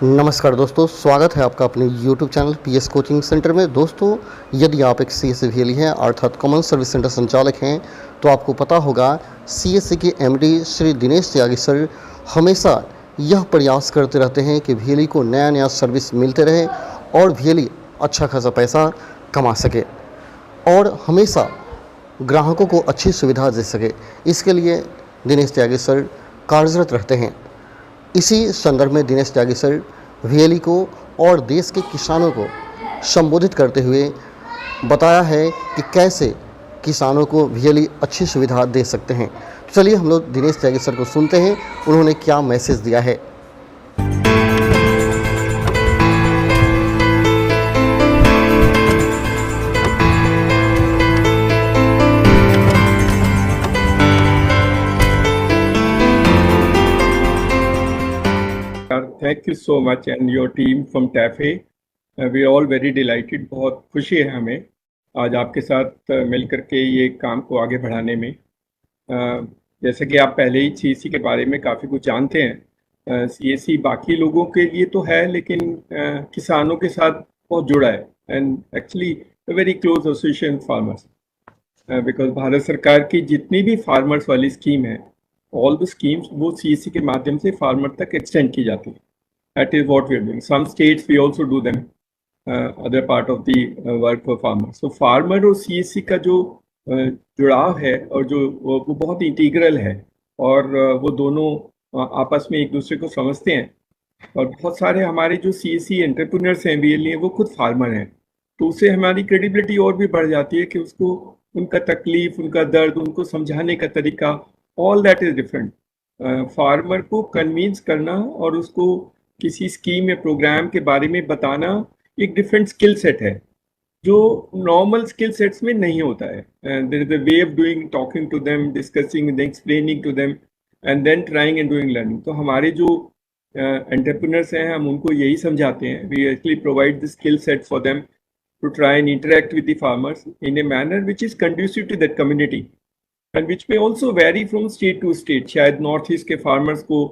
नमस्कार दोस्तों, स्वागत है आपका अपने YouTube channel PS coaching centre में। दोस्तों, यदि आप एक सीएससी VLE हैं अर्थात कॉमन सर्विस सेंटर संचालक हैं, तो आपको पता होगा सीएससी के एमडी श्री दिनेश त्यागी सर हमेशा यह प्रयास करते रहते हैं कि VLE को नया नया सर्विस मिलते रहे और VLE अच्छा खासा पैसा कमा सके और हमेशा ग्राहकों को अच्छी सुविधा दे सके। इसके लिए दिनेश त्यागी सर कार्यरत रहते हैं। इसी संदर्भ में दिनेश त्यागी सर VLE को और देश के किसानों को संबोधित करते हुए बताया है कि कैसे किसानों को VLE अच्छी सुविधा दे सकते हैं। तो चलिए हम लोग दिनेश त्यागी सर को सुनते हैं, उन्होंने क्या मैसेज दिया है। Thank you so much and your team from TAFE. We are all very delighted. बहुत खुशी है हमें आज आपके साथ मिलकर के ये काम को आगे बढ़ाने में। जैसे कि आप पहले ही CSC के बारे में काफ़ी कुछ जानते हैं। CSC बाकी लोगों के लिए तो है, लेकिन किसानों के साथ बहुत जुड़ा है and actually very close association farmers, because Bharat सरकार की जितनी भी फार्मर्स वाली स्कीम है, ऑल द स्कीम्स वो CSC के माध्यम से फार्मर तक एक्सटेंड की जाती है। That is what we are doing. Some states we also do them, other part of the work for farmers. So farmer और CSC का जो जुड़ाव है और जो वो बहुत इंटीग्रल है और वो दोनों आपस में एक दूसरे को समझते हैं। और बहुत सारे हमारे जो CSC एंटरप्रेन्योर्स हैं VLE वो खुद फार्मर हैं, तो उससे हमारी क्रेडिबिलिटी और भी बढ़ जाती है कि उसको उनका तकलीफ, उनका दर्द, उनको समझाने का तरीका, all that is different. Farmer को कन्विंस करना और उसको किसी स्कीम या प्रोग्राम के बारे में बताना एक डिफरेंट स्किल सेट है जो नॉर्मल स्किल सेट्स में नहीं होता है। There is a way of doing, talking to them, discussing, explaining to them and then trying and doing learning. तो हमारे जो एंटरप्रेन्योर्स हैं, हम उनको यही समझाते हैं। We actually provide the skill set for them to try and interact with the farmers in a manner which is conducive to that community and which may also vary from state to state. शायद north east के farmers को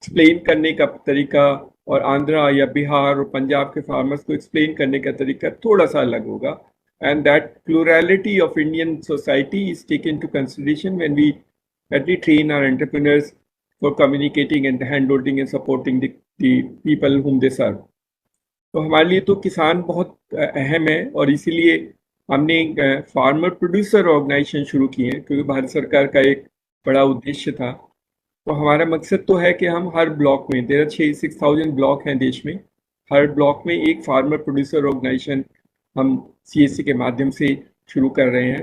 explain करने का तरीका और आंध्रा या बिहार और पंजाब के फार्मर्स को एक्सप्लेन करने का तरीका थोड़ा सा अलग होगा। And that plurality of Indian society is taken to consideration when we train our entrepreneurs for communicating and hand holding and supporting the people whom they serve. तो हमारे लिए तो किसान बहुत अहम है और इसीलिए हमने फार्मर प्रोड्यूसर ऑर्गेनाइजेशन शुरू की है, क्योंकि भारत सरकार का एक बड़ा उद्देश्य था। तो हमारा मकसद तो है कि हम हर ब्लॉक में, 6,000 ब्लॉक हैं देश में, हर ब्लॉक में एक फार्मर प्रोड्यूसर ऑर्गेनाइजेशन हम CSC के माध्यम से शुरू कर रहे हैं।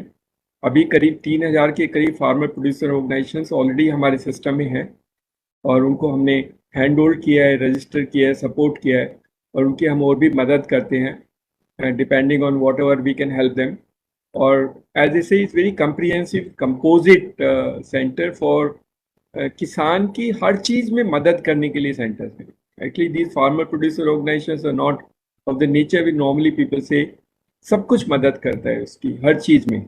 अभी करीब 3,000 के करीब फार्मर प्रोड्यूसर ऑर्गेनाइजेशंस ऑलरेडी हमारे सिस्टम में हैं और उनको हमने हैंड होल्ड किया है, रजिस्टर किया है, सपोर्ट किया है और उनकी हम और भी मदद करते हैं depending on whatever we can help them. और as I say it's very comprehensive composite centre for किसान की हर चीज़ में मदद करने के लिए सेंटर्स हैं। Actually these farmer producer organisations are not of the nature we normally people से सब कुछ मदद करता है उसकी हर चीज़ में।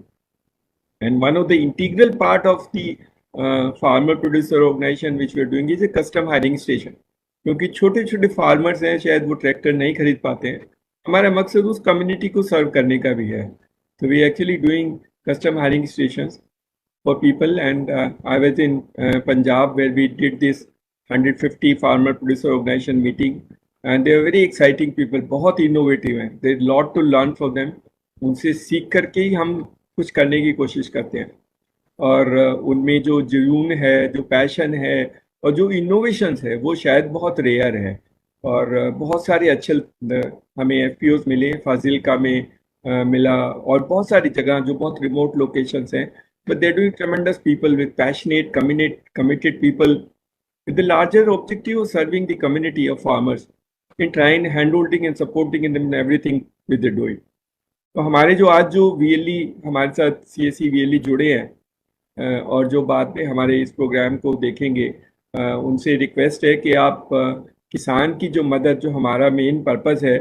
And one of the integral part of the farmer producer organisation which we are doing is a custom hiring station, क्योंकि छोटे छोटे फार्मर्स हैं, शायद वो ट्रैक्टर नहीं खरीद पाते हैं। हमारा मकसद उस कम्युनिटी को सर्व करने का भी है। तो we actually doing custom hiring stations for people and I was in Punjab where we did this 150 farmer producer organization meeting and they are very exciting people, बहुत innovative हैं, there is lot to learn from them। उनसे सीख करके ही हम कुछ करने की कोशिश करते हैं और उनमें जो जुनून है, जो पैशन है और जो इनोवेशंस है वो शायद बहुत रेयर है। और बहुत सारे अच्छे हमें FPOs मिले, फाजिलका में मिला और बहुत सारी जगह जो बहुत रिमोट लोकेशंस हैं, but they're doing tremendous people with passionate, committed people with the larger objective of serving the community of farmers in trying hand-holding and supporting them in everything which they're doing. तो हमारे जो आज जो VLE हमारे साथ CSC VLE जुड़े हैं और जो बाद में हमारे इस प्रोग्राम को देखेंगे, उनसे रिक्वेस्ट है कि आप किसान की जो मदद, जो हमारा मेन पर्पस है,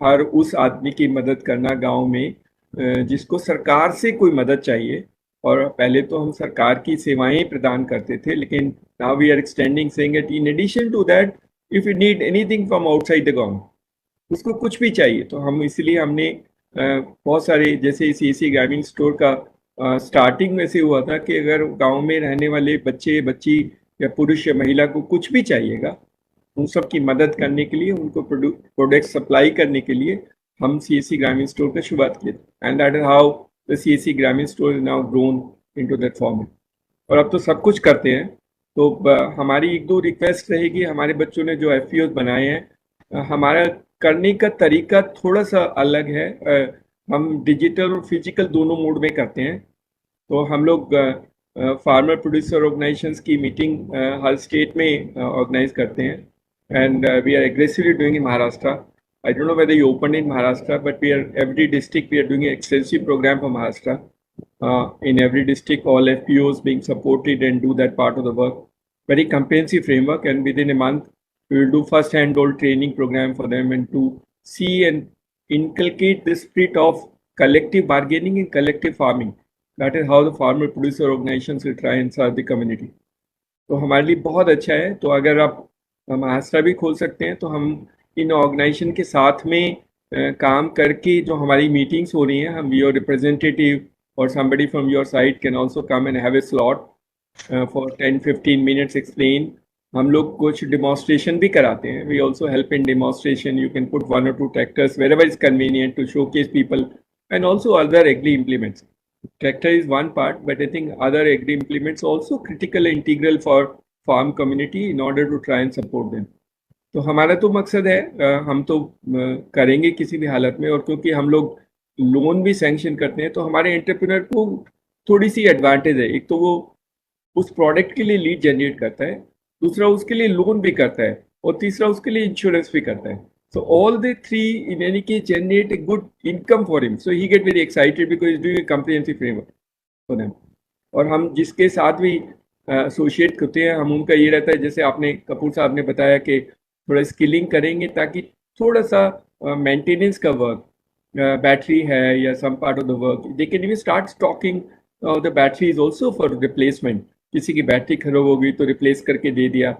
हर उस आदमी की मदद करना गाँव में जिसको सरकार से कोई मदद चाहिए। और पहले तो हम सरकार की सेवाएं प्रदान करते थे, लेकिन now we are extending saying that in addition to that if you need anything from outside the gaon, उसको कुछ भी चाहिए तो हम इसलिए हमने बहुत सारे, जैसे सीएससी ग्रामीण स्टोर का स्टार्टिंग में से हुआ था कि अगर गांव में रहने वाले बच्चे बच्ची या पुरुष या महिला को कुछ भी चाहिएगा, उन सब की मदद करने के लिए, उनको प्रोडक्ट सप्लाई करने के लिए हम सीएससी ग्रामीण स्टोर का शुरुआत किए, and that is how the CSC Grameen store is now grown into that form. और अब तो सब कुछ करते हैं। तो हमारी एक दो रिक्वेस्ट रहेगी, हमारे बच्चों ने जो एफपीओ बनाए हैं, हमारा करने का तरीका थोड़ा सा अलग है। हम डिजिटल और फिजिकल दोनों मोड में करते हैं। तो हम लोग फार्मर प्रोड्यूसर ऑर्गेनाइजेशंस की मीटिंग हर स्टेट में ऑर्गेनाइज करते हैं, and we are aggressively doing in Maharashtra. I don't know whether you opened in Maharashtra, but we are every district we are doing an extensive program for Maharashtra. In every district, all FPOs being supported and do that part of the work. Very comprehensive framework, and within a month we will do first hand-hold training program for them, and to see and inculcate the spirit of collective bargaining and collective farming. That is how the farmer producer organizations will try and serve the community. तो हमारे लिए बहुत अच्छा है। तो अगर आप महाराष्ट्र भी खोल सकते हैं तो हम इन ऑर्गेनाइजेशन के साथ में काम करके जो हमारी मीटिंग्स हो रही हैं, हम योर रिप्रेजेंटेटिव और somebody from your side can also come and have a slot for 10-15 minutes explain. हम लोग कुछ demonstration भी कराते हैं. We also help in demonstration. You can put 1 or 2 tractors wherever it's convenient to showcase people, and also other agri implements. Tractor is one part, but I think other agri implements also critical and integral for farm community in order to try and support them. तो हमारा तो मकसद है, हम तो करेंगे किसी भी हालत में। और क्योंकि हम लोग लोन भी सैंक्शन करते हैं तो हमारे एंटरप्रेन्योर को थोड़ी सी एडवांटेज है। एक तो वो उस प्रोडक्ट के लिए लीड जनरेट करता है, दूसरा उसके लिए लोन भी करता है, और तीसरा उसके लिए इंश्योरेंस भी करता है। So all the three in any case generate a good income for him. So he get very excited because he's doing a comprehensive framework for them. और हम जिसके साथ भी एसोसिएट करते हैं, हम उनका ये रहता है, जैसे आपने कपूर साहब ने बताया कि थोड़ा स्किलिंग करेंगे ताकि थोड़ा सा मेंटेनेंस का वर्क, बैटरी है या some part of the work, they can even start stocking the battery is also for replacement. किसी की बैटरी खराब हो गई तो रिप्लेस करके दे दिया।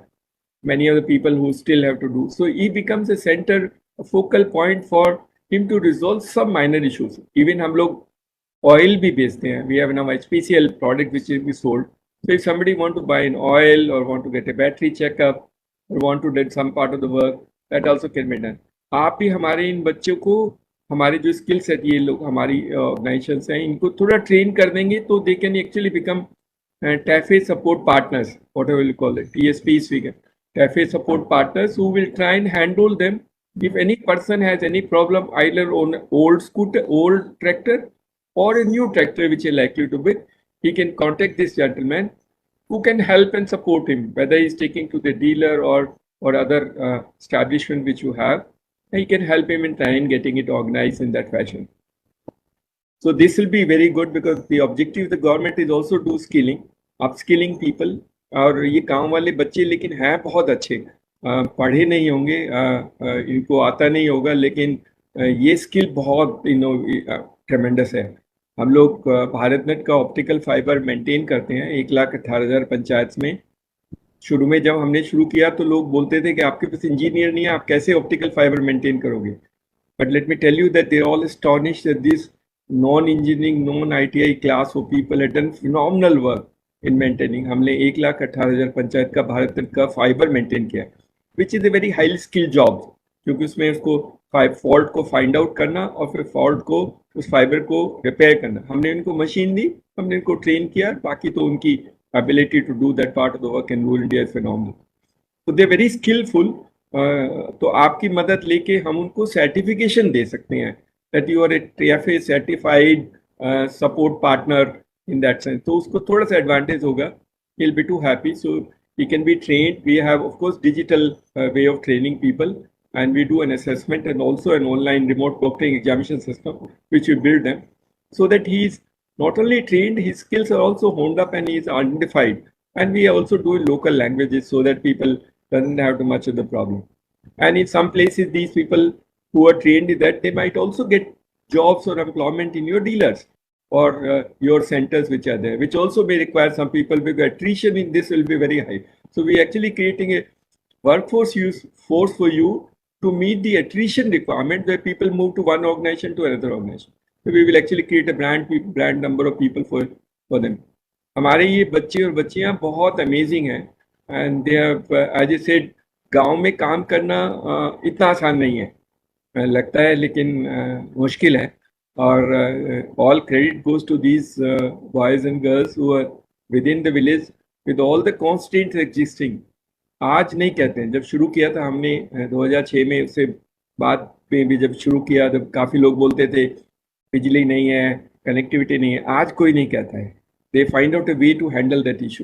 Many of the people who still have to do. So he becomes a center, a focal point for him to resolve some minor issues. Even हम लोग oil भी बेचते हैं. We have now HPCL product which is sold. So if somebody want to buy an oil or want to get a battery checkup or want to do some part of the work, that also can be done. आप भी हमारे इन बच्चों को, हमारे जो skill set ये लोग हमारी ऑर्गेनाइजेशंस हैं, इनको थोड़ा ट्रेन कर देंगे तो they can actually become TAFE support partners, whatever you call it, TSPs we get. TAFE support partners who will try and handle them. If any person has any problem either on old scooter, old tractor or a new tractor which is likely to be, he can contact this gentleman who can help and support him, whether he's taking to the dealer or other establishment which you have. He can help him in trying getting it organized in that fashion. So this will be very good because the objective of the government is also to skilling, upskilling people. और ये गांव वाले बच्चे लेकिन हैं बहुत अच्छे, पढ़े नहीं होंगे, इनको आता नहीं होगा, लेकिन ये स्किल बहुत ट्रेमेंडस है। हम लोग भारतनेट का ऑप्टिकल फाइबर मेंटेन करते हैं 1,18,000 पंचायत में। शुरू में जब हमने शुरू किया तो लोग बोलते थे कि आपके पास इंजीनियर नहीं है, आप कैसे ऑप्टिकल फाइबर मेंटेन करोगे। But let me tell you that they all astonished that this non engineering, non ITI class of people have done phenomenal work in maintaining. हमने 1,18,000 पंचायत का भारत का फाइबर मेंटेन किया, which is a very highly skill job, क्योंकि उसमें उसको fault को find out करना और फिर फॉल्ट को, उस फाइबर को रिपेयर करना। हमने उनको मशीन दी, हमने उनको ट्रेन किया, बाकी तो उनकी ability to do that part of the work in rural India is phenomenal. तो दे वेरी स्किलफुल। तो आपकी मदद लेके हम उनको सर्टिफिकेशन दे सकते हैं that you are a TAFE certified support partner in that sense. तो उसको थोड़ा सा एडवांटेज होगा, he'll be too happy, so he can be trained. We have of course digital way of training people, and we do an assessment and also an online remote proctoring examination system which we build them, so that he is not only trained, his skills are also honed up and he is identified, and we also do local languages so that people doesn't have too much of the problem. And in some places these people who are trained in that, they might also get jobs or employment in your dealers or your centers which are there, which also may require some people because attrition in this will be very high. So we are actually creating a workforce use force for you to meet the attrition requirement where people move to one organization to another organization. So we will actually create a brand number of people for them. हमारे ये बच्चे और बच्चियां बहुत amazing हैं and they as I said गांव में काम करना इतना आसान नहीं है लगता है लेकिन मुश्किल है और all credit goes to these boys and girls who are within the village with all the constraints existing आज नहीं कहते हैं जब शुरू किया था हमने 2006 में उससे बाद में भी जब शुरू किया तब काफ़ी लोग बोलते थे बिजली नहीं है कनेक्टिविटी नहीं है आज कोई नहीं कहता है they find out a way to handle that issue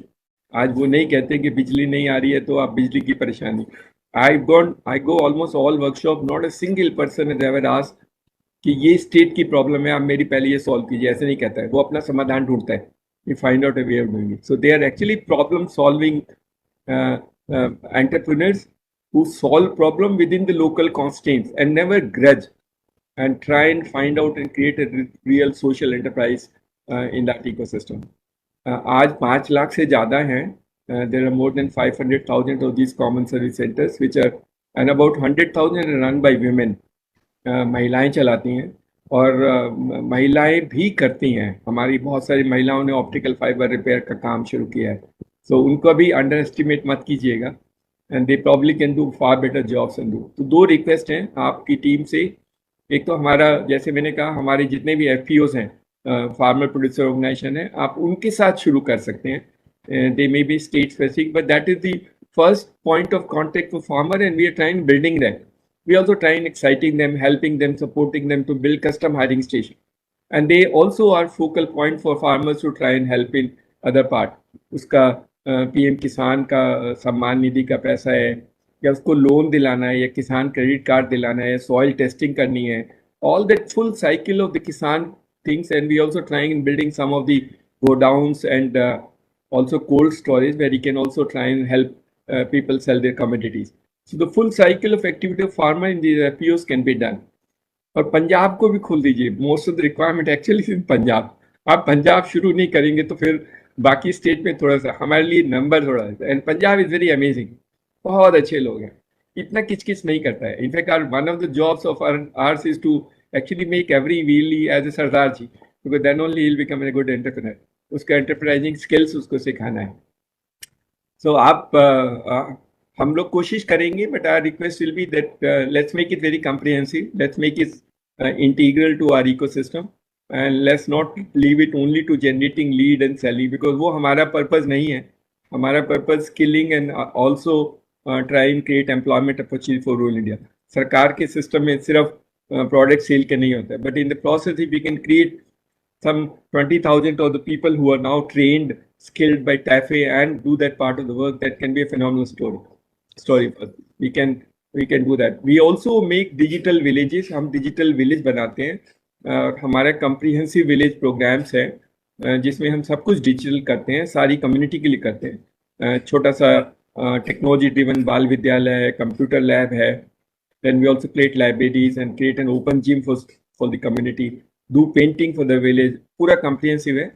आज वो नहीं कहते कि बिजली नहीं आ रही है तो आप बिजली की परेशानी I go almost all workshop not a single person has ever asked कि ये स्टेट की प्रॉब्लम है आप मेरी पहले ये सॉल्व कीजिए ऐसे नहीं कहता है वो अपना समाधान ढूंढता है we find out a way of doing it so they are actually problem solving entrepreneurs who solve problem within the local constraints and never grudge and try and find out and create a real social enterprise in that ecosystem. आज 5 लाख से ज़्यादा हैं. There are more than 500,000 of these common service centers, which are and about 100,000 are run by women. महिलाएं चलाती हैं और महिलाएं भी करती हैं. हमारी बहुत सारी महिलाओं ने ऑप्टिकल फाइबर रिपेयर का काम शुरू किया है. So उनको भी अंडर एस्टिमेट मत कीजिएगा. And they probably can do far better jobs and do. तो 2 रिक्वेस्ट हैं आपकी टीम से. एक तो हमारा जैसे मैंने कहा हमारे जितने भी FPOs हैं फार्मर प्रोड्यूसर ऑर्गेनाइजेशन है आप उनके साथ शुरू कर सकते हैं. They may be state specific but that is the first point of contact for farmer and we are trying building that. We also trying exciting them, helping them, supporting them to build custom hiring station. And they also are focal point for farmers to try and help in other part. उसका PM किसान का सम्मान निधि का पैसा है या उसको loan दिलाना है या किसान क्रेडिट कार्ड दिलाना है, सॉइल टेस्टिंग करनी है. All that full cycle of the kisan things and we also trying in building some of the go downs and also cold storage where you can also try and help people sell their commodities. So the full cycle of activity of farmer in these FPOs can be done. और पंजाब को भी खोल दीजिए. Most of the requirement actually in Punjab. आप पंजाब शुरू नहीं करेंगे तो फिर बाकी स्टेट में थोड़ा सा हमारे लिए नंबर थोड़ा and Punjab is very amazing. बहुत अच्छे लोग हैं. इतना किचकिच नहीं करता है. In fact one of the jobs of ours is to actually make every व्हीली as a Sardar ji because then only he will become a good entrepreneur. उसका एंटरप्राइजिंग स्किल्स उसको सिखाना है. सो आप हम लोग कोशिश करेंगे but our request will be that let's make it very comprehensive. Let's make it integral to our ecosystem and let's not leave it only to generating lead and selling because वो हमारा purpose नहीं है. हमारा purpose skilling and also try and create employment opportunity for rural India. सरकार के system में सिर्फ product cell के नहीं होता है but in the process we can create some 20,000 of the people who are now trained, skilled by TAFE and do that part of the work. That can be a phenomenal story. We can do that. We also make digital villages. हम digital village बनाते हैं. हमारा comprehensive village programs है जिसमें हम सब कुछ digital करते हैं. सारी कम्युनिटी के लिए करते हैं. छोटा सा टेक्नोलॉजी ड्रिवन बाल विद्यालय है, कंप्यूटर लैब है. Then we also create libraries and create an open gym for the community. Do painting for the village. पूरा comprehensive है.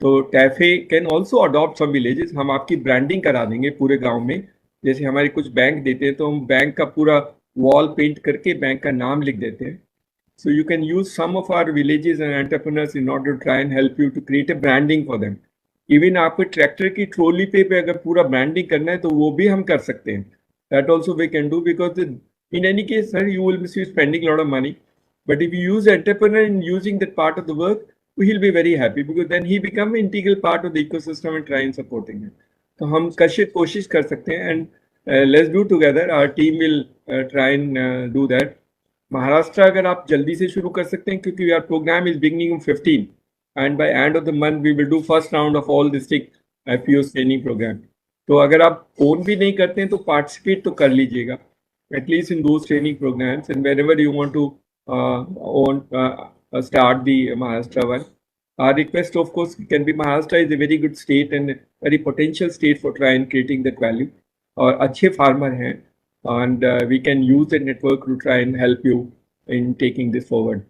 तो TAFE can also adopt some villages. हम आपकी ब्रांडिंग करा देंगे पूरे गांव में. जैसे हमारे कुछ बैंक देते हैं तो हम बैंक का पूरा वॉल पेंट करके बैंक का नाम लिख देते हैं. So you can use some of our villages and entrepreneurs in order to try and help you to create a branding for them. Even आपको ट्रैक्टर की ट्रॉली पे अगर पूरा ब्रांडिंग करना है तो वो भी हम कर सकते हैं. That also we can do because in any case sir you will be spending lot of money. But if you use entrepreneur in using that part of the work, he'll be very happy because then he become an integral part of the ecosystem and try and supporting it. तो हम कोशिश कर सकते हैं and let's do together. Our team will try and do that. Maharashtra अगर आप जल्दी से शुरू कर सकते हैं क्योंकि our program is beginning on 15 and by end of the month we will do first round of all district FPOs training program. तो अगर आप own भी नहीं करते हैं तो participate तो कर लीजिएगा at least in those training programs and wherever you want to start the Maharashtra one. Our request, of course, can be Maharashtra is a very good state and very potential state for trying creating that value. और अच्छे farmer हैं and we can use the network to try and help you in taking this forward.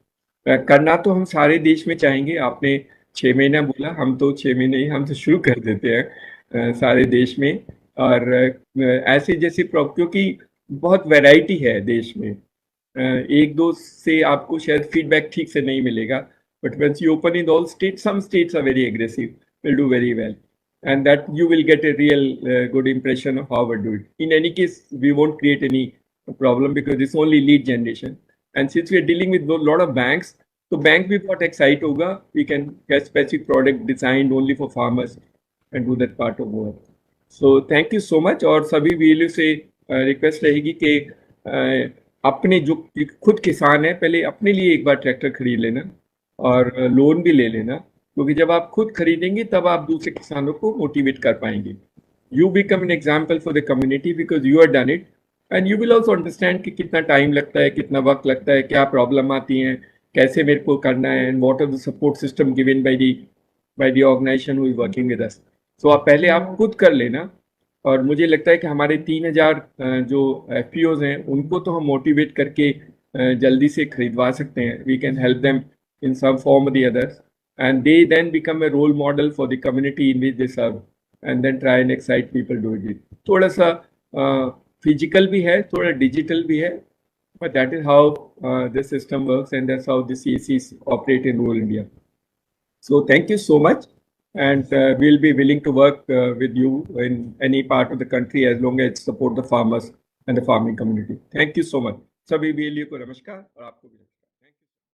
करना तो हम सारे देश में चाहेंगे. आपने 6 महीना बोला, हम तो 6 महीने ही हम तो शुरू कर देते हैं सारे देश में. और ऐसे जैसे क्योंकि बहुत वैरायटी है देश में, एक दो से आपको शायद फीडबैक ठीक से नहीं मिलेगा, but once you open in all states, some states are very aggressive, will do very well, and that you will get a real good impression of how we do it. In any case, we won't create any problem because it's only lead generation, and since we are dealing with a lot of banks, तो bank भी बहुत excite होगा. We can get specific product designed only for farmers and do that part of work. So thank you so much. और सभी वीएलयू से request रहेगी कि अपने जो खुद किसान है पहले अपने लिए एक बार ट्रैक्टर खरीद लेना और लोन भी ले लेना, क्योंकि जब आप खुद खरीदेंगे तब आप दूसरे किसानों को मोटिवेट कर पाएंगे. You become an example for the community because you are done it, and you will also understand कि कितना टाइम लगता है, कितना वक्त लगता है, क्या प्रॉब्लम आती हैं, कैसे मेरे को करना है, and what are the support system given by the organisation who is working with us. So आप पहले आप खुद कर लेना. और मुझे लगता है कि हमारे 3000 जो एफपीओज हैं उनको तो हम मोटिवेट करके जल्दी से खरीदवा सकते हैं. We can help them in some form और the others, and they then become a role model for the community in which they serve, and then try and excite people do it. थोड़ा सा physical भी है, थोड़ा digital भी है, but that is how the system works, and that's how the CACs operate in rural India. So thank you so much, and we'll be willing to work with you in any part of the country as long as support the farmers and the farming community. Thank you so much. सभी VLU को नमस्कार और आपको भी.